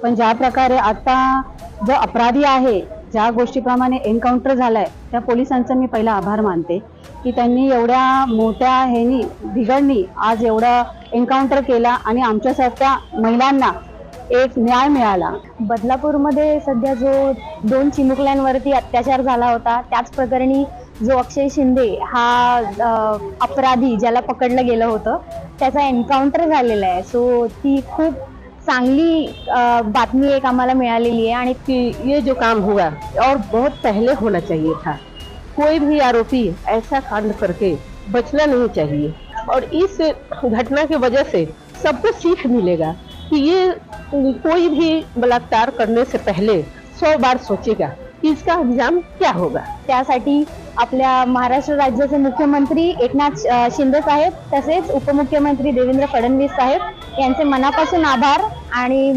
पण ज्या प्रकारे आता जो अपराधी आहे, ज्या गोष्टीप्रमाणे एन्काउंटर झालाय, त्या पोलिसांचा मी पहिला आभार मानते की त्यांनी एवढ्या मोठ्या ह्यानी बिघडणी आज एवढा एन्काउंटर केला आणि आमच्यासारख्या महिलांना एक न्याय मिळाला। बदलापूरमध्ये सध्या जो 2 चिमुकल्यांवरती अत्याचार झाला होता, त्याच प्रकरणी जो अक्षय शिंदे हा अपराधी ज्याला पकडलं गेलं होतं, त्याचा एन्काउंटर झालेला आहे। सो ती खूप चांगली बातमी एक आम्हाला मिळालेली आहे आणि कि ये जो काम हुआ और बहुत पहले होना चाहिए था। कोई भी आरोपी ऐसा कांड करके बचना नहीं चाहिए और इस घटना की वजह से सबको सीख मिलेगा कि ये कोई भी बलात्कार करने से पहले 100 बार सोचेगा कि इसका अंजाम क्या होगा। त्यासाठी आपल्या महाराष्ट्र राज्याचे मुख्यमंत्री एकनाथ शिंदे साहेब तसेच उपमुख्यमंत्री देवेंद्र फडणवीस साहेब यांचे मनापासून आभार आणि